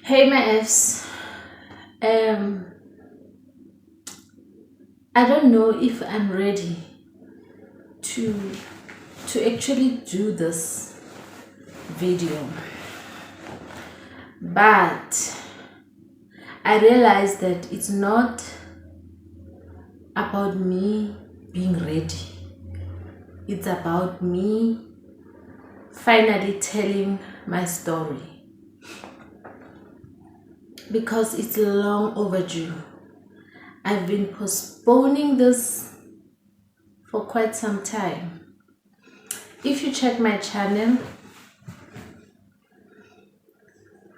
Hey my Fs, I don't know if I'm ready to actually do this video, but I realized that it's not about me being ready. It's about me finally telling my story, because it's long overdue. I've been postponing this for quite some time. If you check my channel,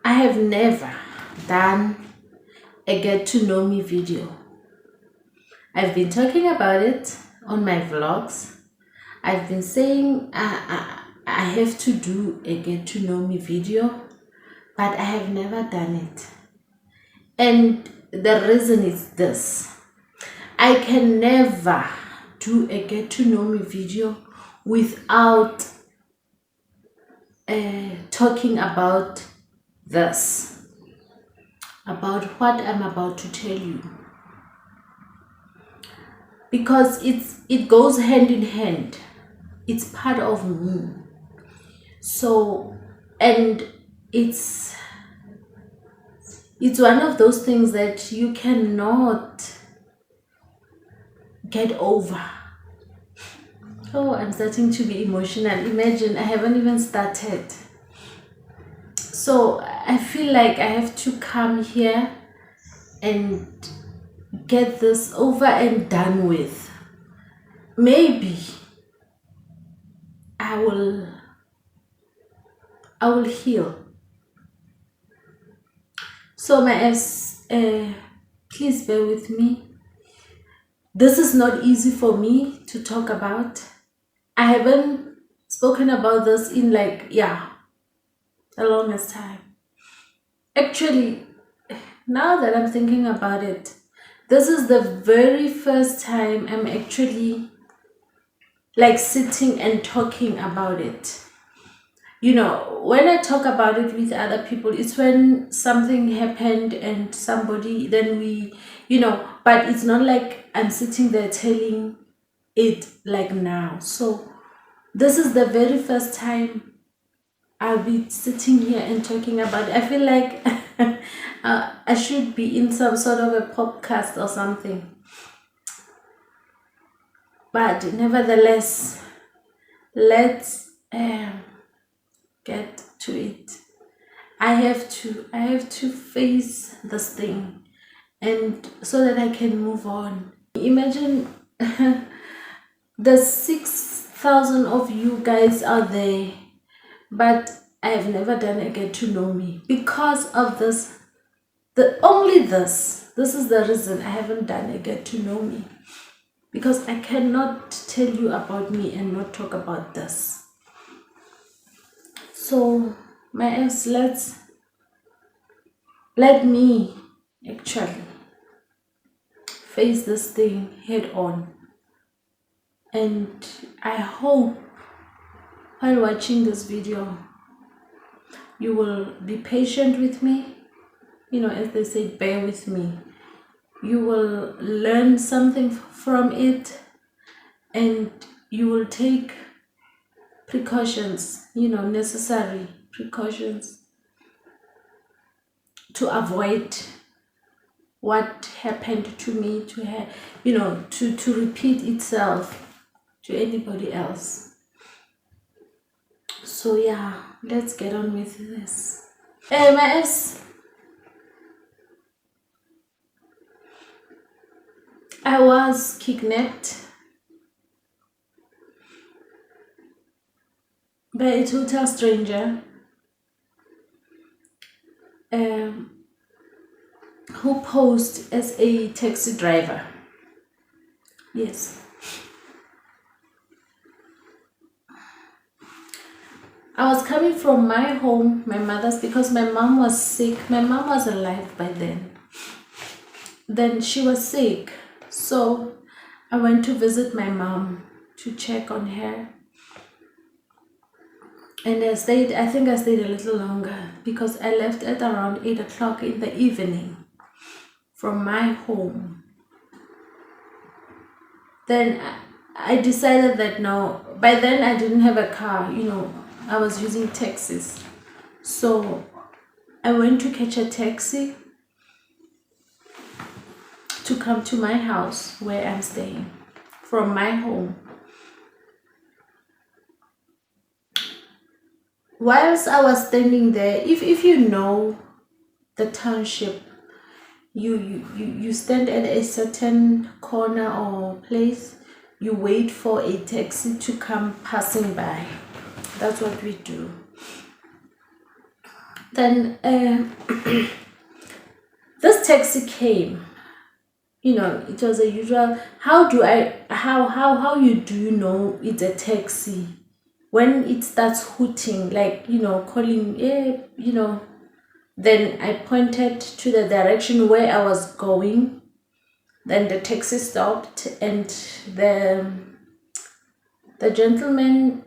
I have never done a get to know me video. I've been talking about it on my vlogs. I've been saying I have to do a get to know me video, but I have never done it. And the reason is this: I can never do a get to know me video without talking about this, about what I'm about to tell you, because it goes hand in hand. It's part of me. So, and it's one of those things that you cannot get over. Oh, I'm starting to be emotional. Imagine, I haven't even started. So I feel like I have to come here and get this over and done with. Maybe I will heal. So my Fs, please bear with me. This is not easy for me to talk about. I haven't spoken about this in the longest time. Actually, now that I'm thinking about it, this is the very first time I'm actually sitting and talking about it. You know, when I talk about it with other people, it's when something happened and somebody, then we, but it's not like I'm sitting there telling it like now. So this is the very first time I'll be sitting here and talking about it. I feel like I should be in some sort of a podcast or something. But nevertheless, let's get to it. I have to face this thing, and so that I can move on. Imagine the 6,000 of you guys out there, but I have never done a get to know me because of this. This is the reason I haven't done a get to know me, because I cannot tell you about me and not talk about this. So my Fs, let me actually face this thing head on, and I hope while watching this video you will be patient with me. As they say, bear with me. You will learn something from it, and you will take precautions, necessary precautions to to avoid what happened to me to her, to repeat itself to anybody else. So yeah, let's get on with this. My ex, I was kidnapped by a total stranger um, who posed as a taxi driver. Yes. I was coming from my home, my mother's, because my mom was sick. My mom was alive by then. Then she was sick. So I went to visit my mom to check on her. And I stayed a little longer because I left at around 8 o'clock in the evening from my home. Then I decided that no, by then I didn't have a car, I was using taxis. So I went to catch a taxi to come to my house where I'm staying from my home. Whilst I was standing there, if you know the township, you stand at a certain corner or place, you wait for a taxi to come passing by. That's what we do. Then this taxi came. It was a usual. How do you know it's a taxi when it starts hooting, like calling, then I pointed to the direction where I was going. Then the taxi stopped, and the gentleman,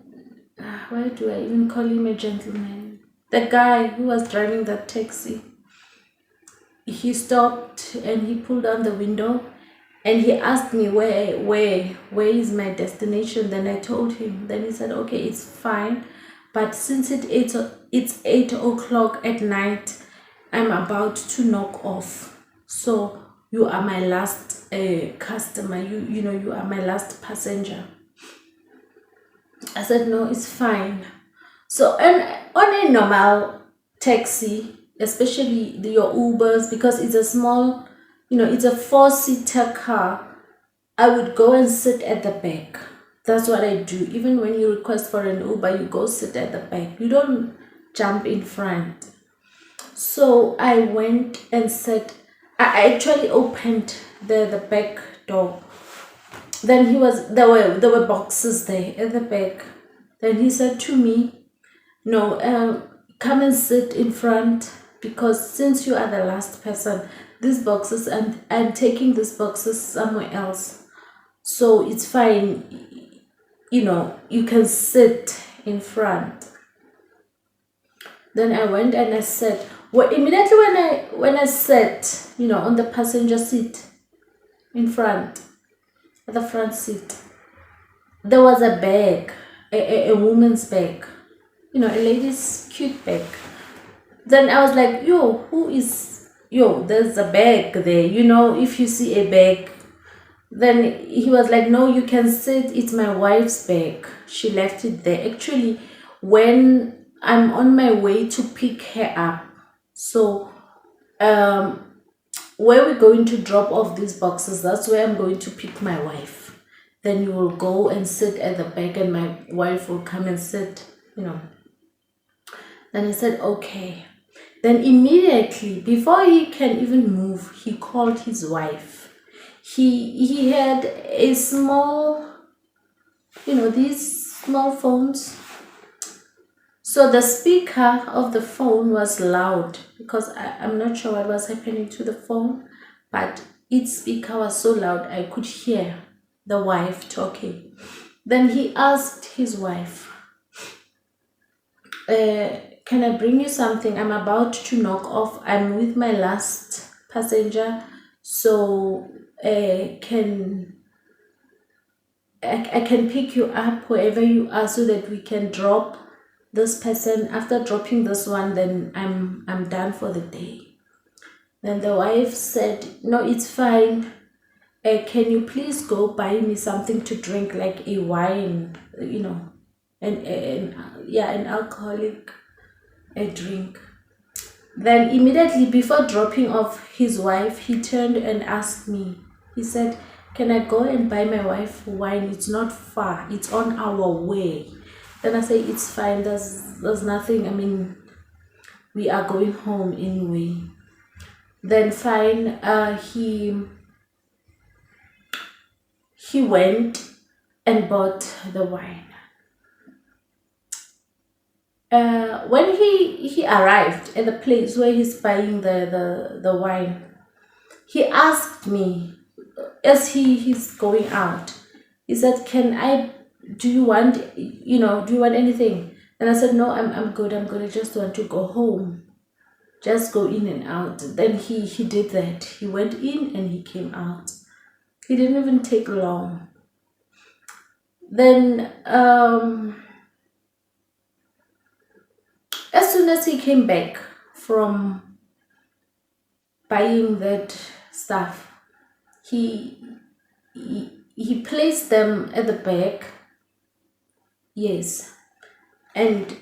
why do I even call him a gentleman? The guy who was driving that taxi, he stopped and he pulled down the window and he asked me where is my destination. Then I told him. Then he said, okay, it's fine, but since it's 8 o'clock at night, I'm about to knock off, so you are my last customer, you are my last passenger. I said, no, it's fine. So on a normal taxi, especially your Ubers, because it's a small, it's a 4-seater car, I would go and sit at the back. That's what I do. Even when you request for an Uber, you go sit at the back. You don't jump in front. So I went and sat. I actually opened the back door. Then there were boxes there at the back. Then he said to me, no, come and sit in front, because since you are the last person, these boxes, and I'm taking these boxes somewhere else, so it's fine, you can sit in front. Then I went and I sat. Well, immediately when I sat, on the passenger seat in front, the front seat, there was a bag, a woman's bag, a lady's cute bag. Then I was like, there's a bag there, if you see a bag. Then he was like, no, you can sit, it's my wife's bag, she left it there. Actually, when I'm on my way to pick her up, so where we're going to drop off these boxes, that's where I'm going to pick my wife. Then you will go and sit at the back and my wife will come and sit, Then I said, okay. Then immediately, before he can even move, he called his wife. He had a small, these small phones. So the speaker of the phone was loud, because I'm not sure what was happening to the phone, but its speaker was so loud I could hear the wife talking. Then he asked his wife, can I bring you something? I'm about to knock off. I'm with my last passenger, so I can pick you up wherever you are, so that we can drop this person. After dropping this one, then I'm done for the day. Then the wife said, no, it's fine. Can you please go buy me something to drink, like a wine, an alcoholic a drink. Then immediately before dropping off his wife, he turned and asked me. He said, can I go and buy my wife wine? It's not far. It's on our way. Then I say, it's fine. There's nothing. I mean, we are going home anyway. Then fine. He went and bought the wine. When he arrived at the place where he's buying the wine, he asked me as he's going out. He said, do you want anything? And I said, no, I'm good. I just want to go home. Just go in and out. Then he did that. He went in and he came out. He didn't even take long. Then as soon as he came back from buying that stuff, he placed them at the back. Yes. And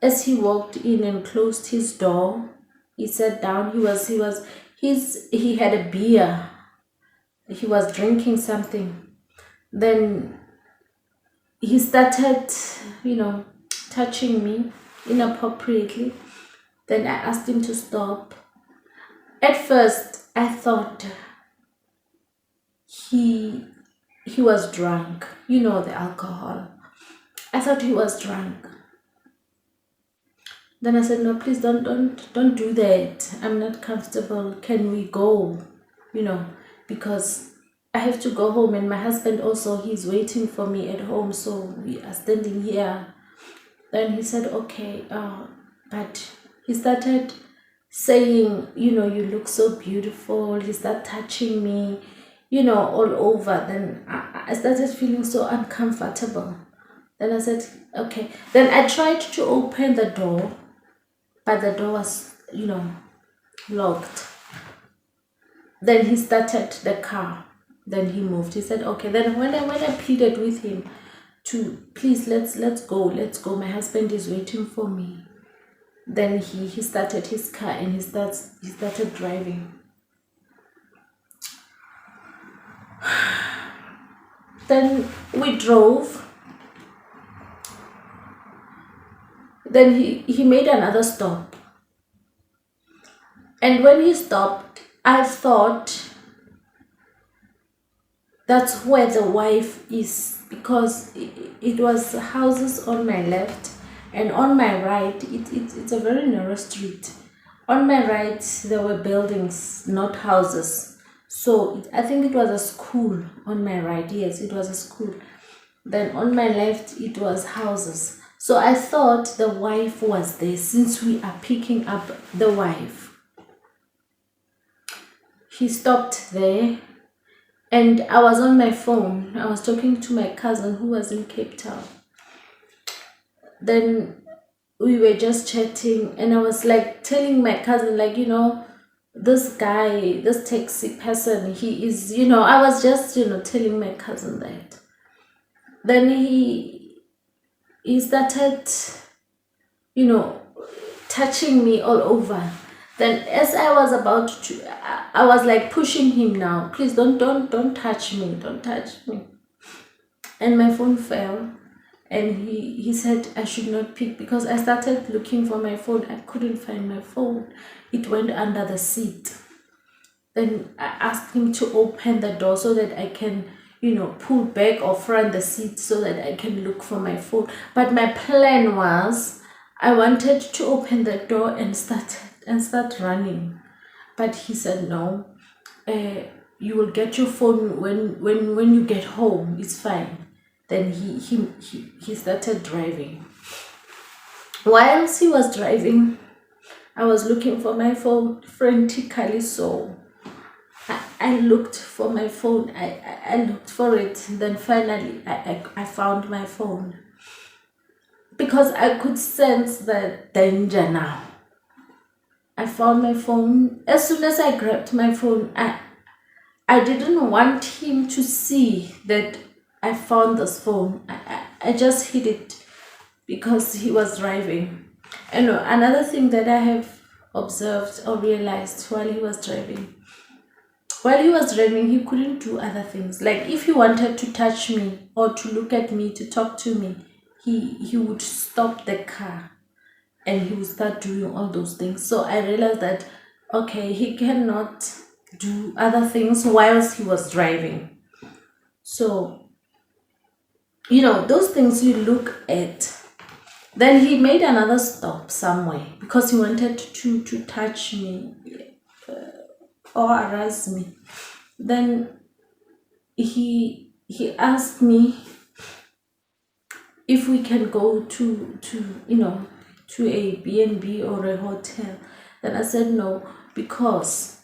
as he walked in and closed his door, he sat down. He had a beer. He was drinking something. Then he started, touching me inappropriately. Then I asked him to stop. At first, I thought he was drunk. The alcohol. I thought he was drunk. Then I said, no, please don't do that. I'm not comfortable. Can we go? Because I have to go home, and my husband also, he's waiting for me at home, so we are standing here. Then he said, okay, but he started saying, you look so beautiful. He started touching me, all over. Then I started feeling so uncomfortable. Then I said, okay. Then I tried to open the door, but the door was, locked. Then he started the car. Then he moved. He said, okay. Then when I pleaded with him to please let's go. My husband is waiting for me. Then he started his car and he started driving. Then we drove. Then he made another stop. And when he stopped, I thought that's where the wife is, because it was houses on my left and on my right. It's a very narrow street. On my right, there were buildings, not houses. So I think it was a school on my right. Yes, it was a school. Then on my left, it was houses. So I thought the wife was there, since we are picking up the wife. He stopped there, and I was on my phone. I was talking to my cousin who was in Cape Town. Then we were just chatting, and I was like telling my cousin, like, this guy, this taxi person, he is, I was just, telling my cousin that. Then he started, touching me all over. Then as I was about to, I was like pushing him now, please don't touch me, don't touch me. And my phone fell, and he said I should not pick, because I started looking for my phone. I couldn't find my phone. It went under the seat. Then I asked him to open the door so that I can, pull back or front the seat so that I can look for my phone. But my plan was, I wanted to open the door and start running. But he said, no, you will get your phone when you get home. It's fine. Then he started driving. Whilst he was driving, I was looking for my phone frantically. So I looked for my phone. I looked for it. Then finally I found my phone, because I could sense the danger now. I found my phone. As soon as I grabbed my phone, I didn't want him to see that I found this phone. I just hid it because he was driving. And another thing that I have observed or realized while he was driving, he couldn't do other things. Like if he wanted to touch me or to look at me, to talk to me, he would stop the car and he would start doing all those things. So I realized that okay, he cannot do other things whilst he was driving. So those things you look at. Then he made another stop somewhere because he wanted to touch me or harass me. Then he asked me if we can go to a B&B or a hotel. Then I said no, because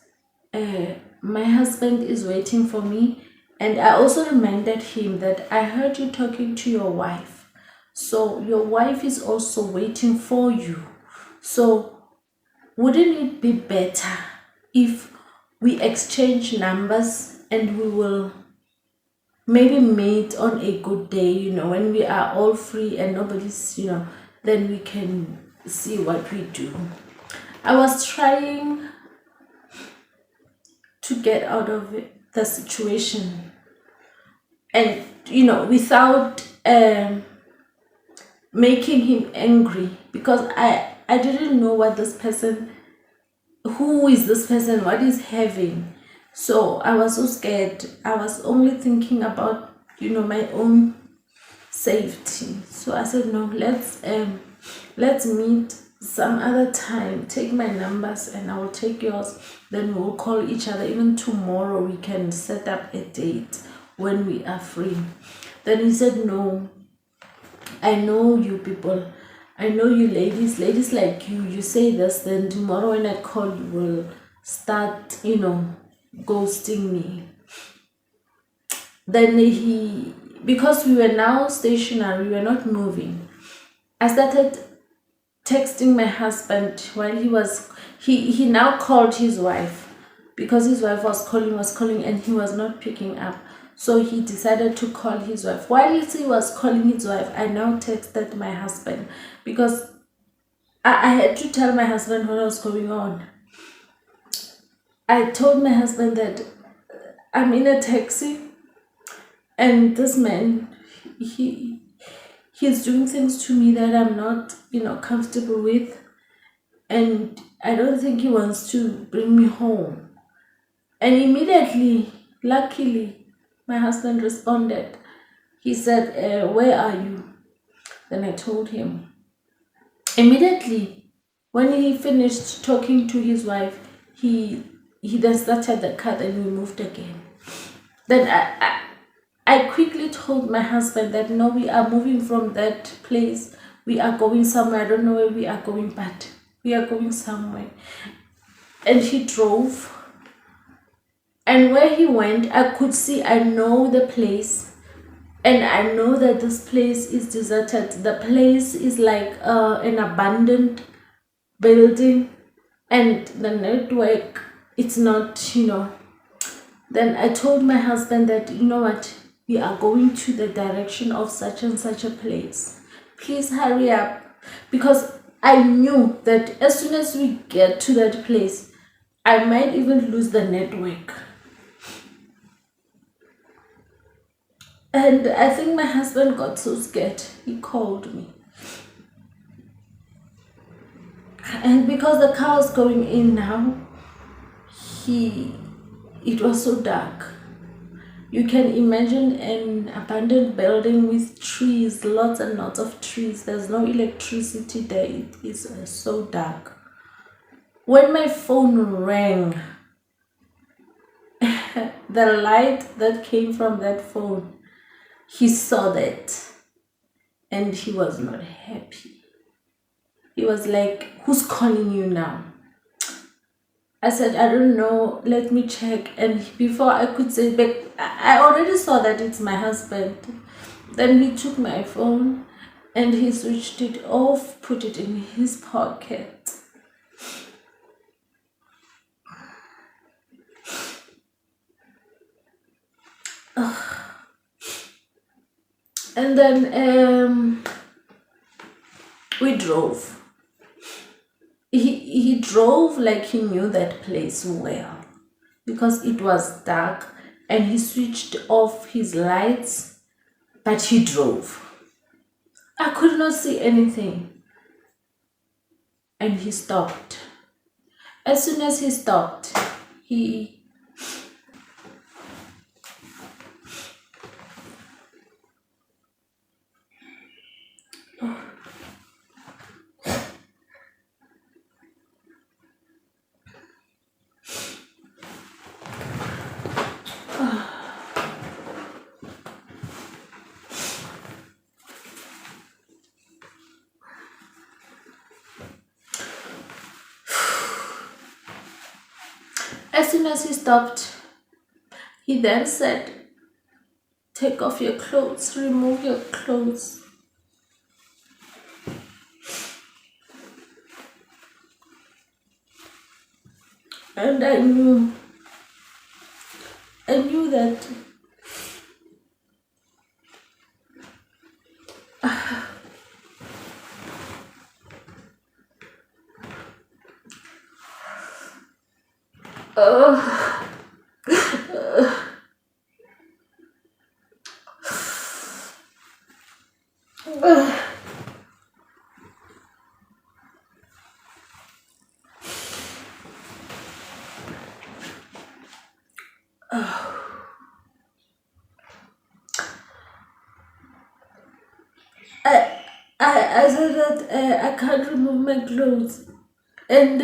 my husband is waiting for me. And I also reminded him that I heard you talking to your wife, so your wife is also waiting for you. So wouldn't it be better if we exchange numbers and we will maybe meet on a good day, when we are all free and nobody's, then we can see what we do. I was trying to get out of the situation, and without making him angry, because I didn't know who is this person, what is having. So I was so scared. I was only thinking about my own safety. So I said no, let's meet some other time. Take my numbers and I will take yours, then we'll call each other. Even tomorrow we can set up a date when we are free. Then he said no, I know you people, I know you ladies like you say this, then tomorrow when I call you will start ghosting me. Then because we were now stationary, we were not moving, I started texting my husband while he now called his wife, because his wife was calling and he was not picking up. So he decided to call his wife. While he was calling his wife, I now texted my husband, because I had to tell my husband what was going on. I told my husband that I'm in a taxi and this man, he's doing things to me that I'm not comfortable with, and I don't think he wants to bring me home. And immediately, luckily, my husband responded. He said, where are you? Then I told him. Immediately, when he finished talking to his wife, he then started the car and we moved again. Then I quickly told my husband that no, we are moving from that place. We are going somewhere. I don't know where we are going, but we are going somewhere. And he drove. And where he went, I could see, I know the place. And I know that this place is deserted. The place is like an abandoned building. And the network, it's not, Then I told my husband that, you know what, we are going to the direction of such and such a place. Please hurry up. Because I knew that as soon as we get to that place, I might even lose the network. And I think my husband got so scared, he called me. And because the car was going in now, it was so dark. You can imagine an abandoned building with trees, lots and lots of trees. There's no electricity there. It is so dark. When my phone rang, the light that came from that phone, he saw that and he was not happy. He was like, who's calling you now? I said, I don't know, let me check. And before I could say, but I already saw that it's my husband. Then he took my phone and he switched it off, put it in his pocket. And then we drove. He drove like he knew that place well, because it was dark, and he switched off his lights, but he drove. I could not see anything, and he stopped. As soon as he stopped, he as soon as he stopped, he then said, "Take off your clothes, remove your clothes." And I knew that I said that I can't remove my clothes, and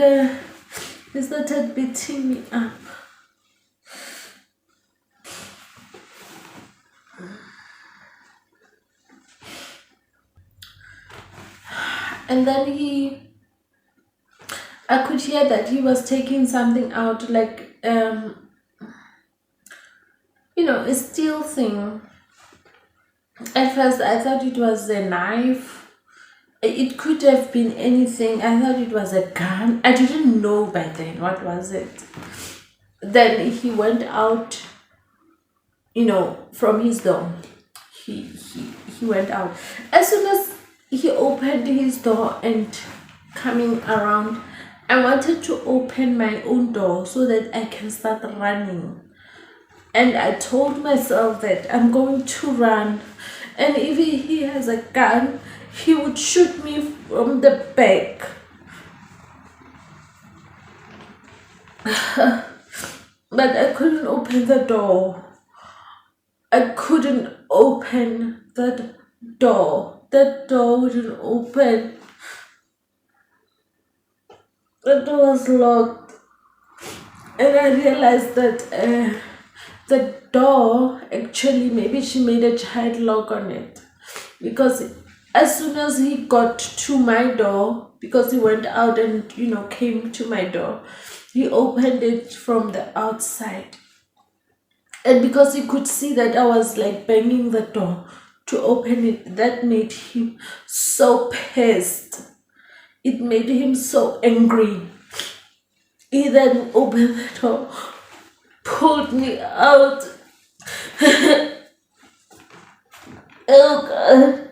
he started beating me up. And then I could hear that he was taking something out, like a steel thing. At first, I thought it was a knife. It could have been anything. I thought it was a gun. I didn't know by then what was it. Then he went out, from his door. He went out. As soon as he opened his door and coming around, I wanted to open my own door so that I can start running. And I told myself that I'm going to run, and if he has a gun, he would shoot me from the back. But I couldn't open the door. I couldn't open that door. That door wouldn't open. The door was locked. And I realized that the door, actually, maybe she made a child lock on it. Because as soon as he got to my door, because he went out and, came to my door, he opened it from the outside. And because he could see that I was like banging the door to open it, that made him so pissed. It made him so angry. He then opened the door, pulled me out. Oh God.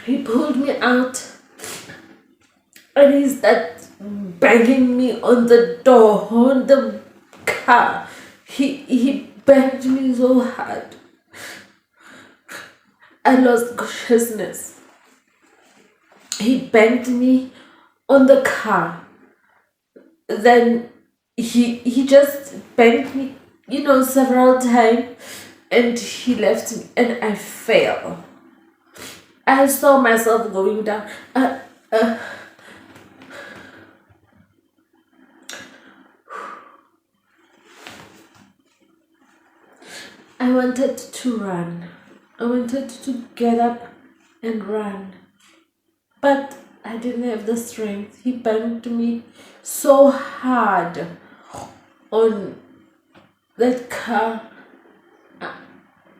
He pulled me out, and he started banging me on the door, on the car. He banged me so hard. I lost consciousness. He banged me on the car. Then he just banged me, several times, and he left me, and I fell. I saw myself going down. I wanted to run. I wanted to get up and run. But I didn't have the strength. He banged me so hard on that car.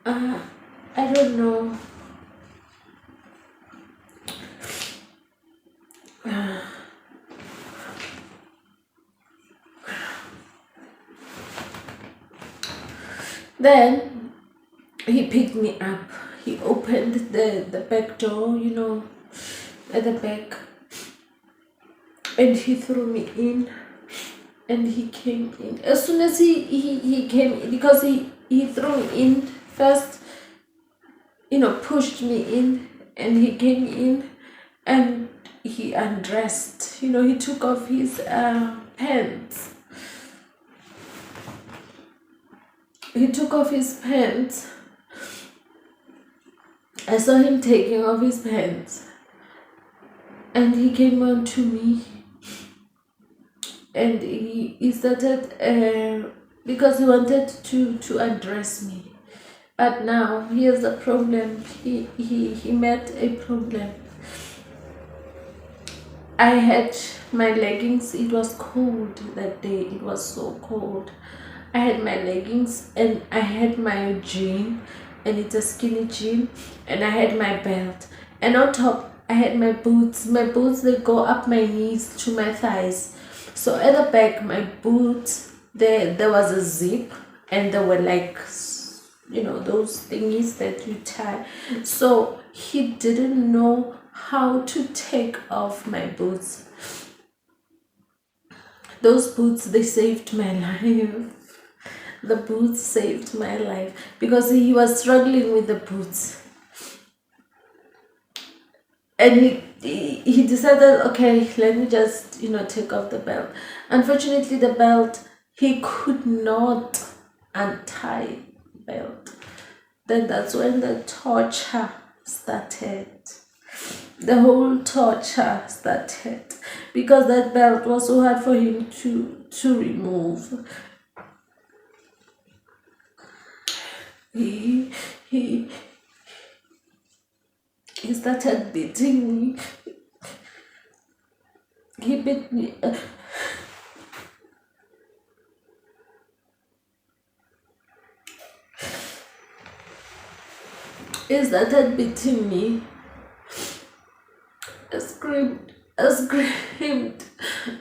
I don't know. Then he picked me up. He opened the back door, at the back, and he threw me in. And he came in. As soon as he came in, because he threw me in first, pushed me in, and he came in and he undressed. He took off his pants. He took off his pants. I saw him taking off his pants. And he came on to me. And he started, because he wanted to undress me. But now, here's the problem. He met a problem. I had my leggings. It was cold that day. It was so cold. I had my leggings and I had my jean, and it's a skinny jean, and I had my belt, and on top I had my boots. My boots, they go up my knees to my thighs. So at the back, my boots, there was a zip, and there were like, those thingies that you tie. So he didn't know how to take off my boots. Those boots, they saved my life. The boots saved my life, because he was struggling with the boots. And he decided, okay, let me just, take off the belt. Unfortunately, the belt, he could not untie the belt. Then that's when the torture started. The whole torture started, because that belt was so hard for him to remove. He started beating me. He beat me. He started beating me. I screamed.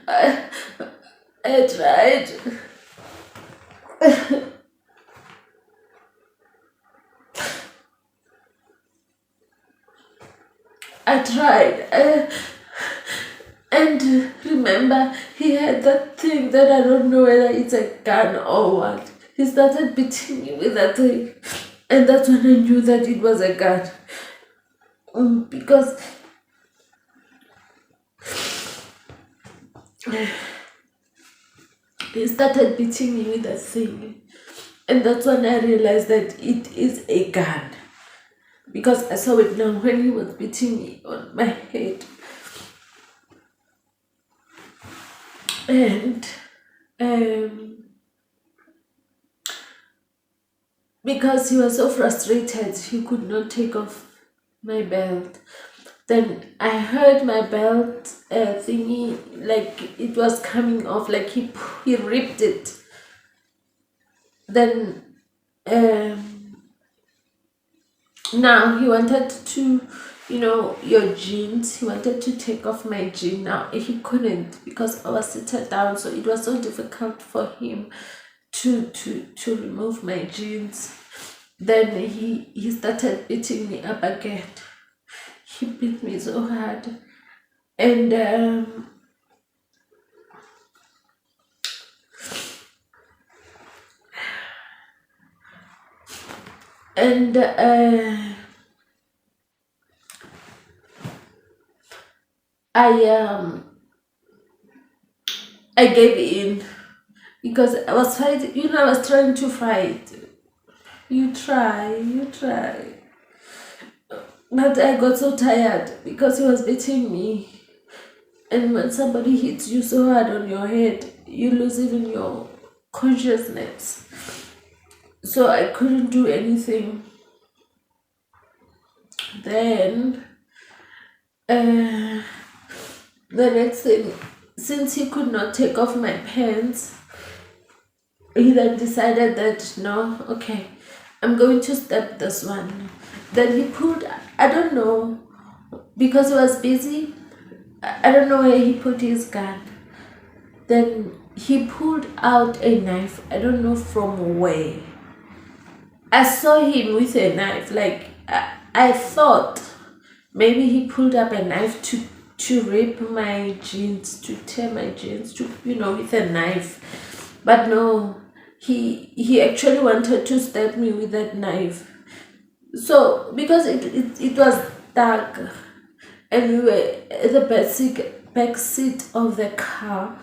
I tried. I tried. And remember, he had that thing that I don't know whether it's a gun or what. He started beating me with that thing. And that's when I knew that it was a gun. Because he started beating me with that thing. And that's when I realized that it is a gun. Because I saw it now when he was beating me on my head. And because he was so frustrated, he could not take off my belt. Then I heard my belt thingy, like it was coming off, like he ripped it. Then now he wanted to, your jeans. He wanted to take off my jean. Now he couldn't, because I was seated down, so it was so difficult for him to remove my jeans. Then he started beating me up again. He beat me so hard. And I gave in, because I was fighting. I was trying to fight. You try. But I got so tired, because he was beating me. And when somebody hits you so hard on your head, you lose even your consciousness. So I couldn't do anything. Then the next thing, since he could not take off my pants, he then decided that, no, okay, I'm going to step this one. Then he pulled, I don't know, because he was busy, I don't know where he put his gun. Then he pulled out a knife, I don't know from where. I saw him with a knife. Like I thought maybe he pulled up a knife to rip my jeans, to tear my jeans, to with a knife. But no, he actually wanted to stab me with that knife. So because it was dark and we were at the back seat of the car,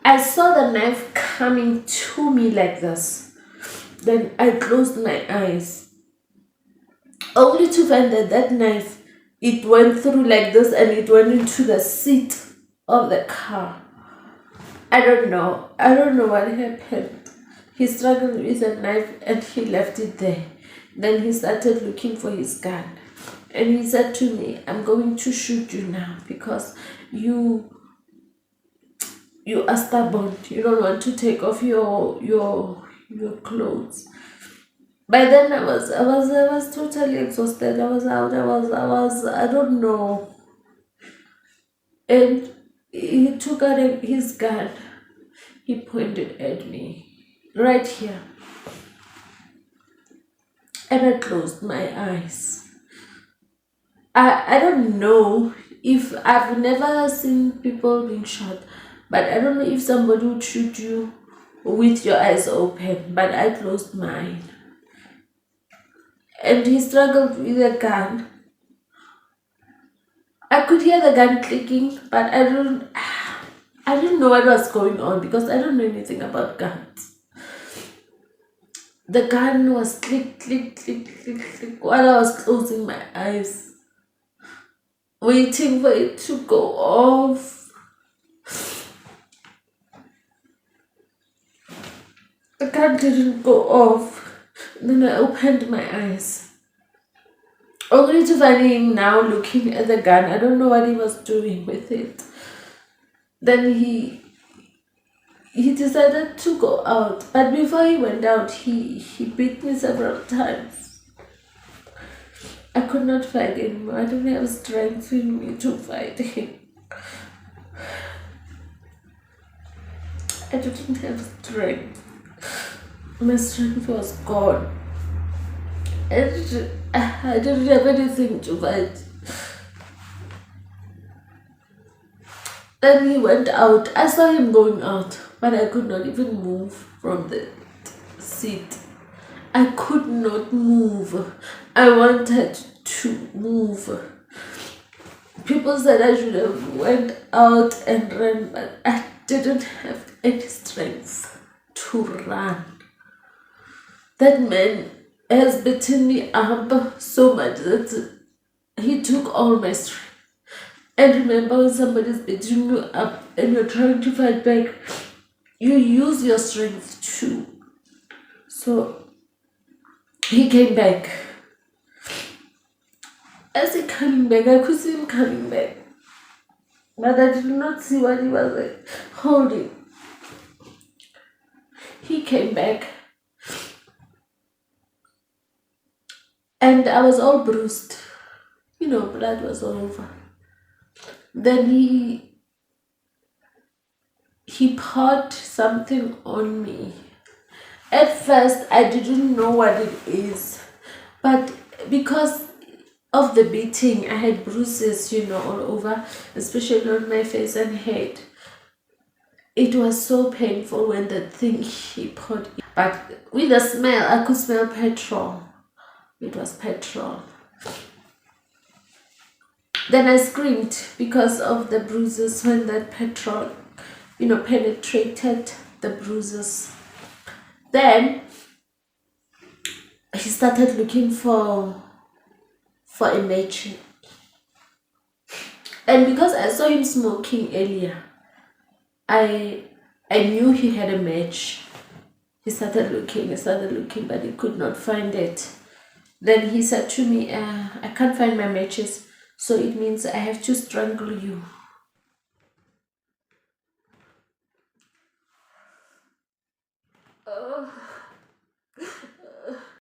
I saw the knife coming to me like this. Then I closed my eyes, only to find that that knife, it went through like this and it went into the seat of the car. I don't know what happened. He struggled with a knife and he left it there. Then he started looking for his gun, and he said to me, I'm going to shoot you now because you are stubborn. You don't want to take off your clothes. By then I was totally exhausted. I was out. I don't know. And he took out his gun. He pointed at me right here, and I closed my eyes. I don't know if I've never seen people being shot, but I don't know if somebody would shoot you with your eyes open, but I closed mine. And he struggled with the gun. I could hear the gun clicking, but I didn't know what was going on because I don't know anything about guns. The gun was click, click, click, click, click while I was closing my eyes, waiting for it to go off. The gun didn't go off. Then I opened my eyes, only to find him now looking at the gun. I don't know what he was doing with it. Then he decided to go out, but before he went out, he beat me several times. I could not fight anymore. I didn't have strength in me to fight him. I didn't have strength. My strength was gone. And I didn't have anything to fight. Then he went out. I saw him going out, but I could not even move from the seat. I could not move. I wanted to move. People said I should have went out and ran, but I didn't have any strength to run. That man has beaten me up so much that he took all my strength. And remember, when somebody's beating you up and you're trying to fight back, you use your strength too. So he came back. As he coming back, I could see him coming back, but I did not see what he was holding. He came back, and I was all bruised. Blood was all over. Then he poured something on me. At first, I didn't know what it is, but because of the beating, I had bruises, all over, especially on my face and head. It was so painful when the thing he poured. But with the smell, I could smell petrol. It was petrol. Then I screamed because of the bruises when that petrol, penetrated the bruises. Then he started looking for a match. And because I saw him smoking earlier, I knew he had a match. He started looking, but he could not find it. Then he said to me, I can't find my matches, so it means I have to strangle you.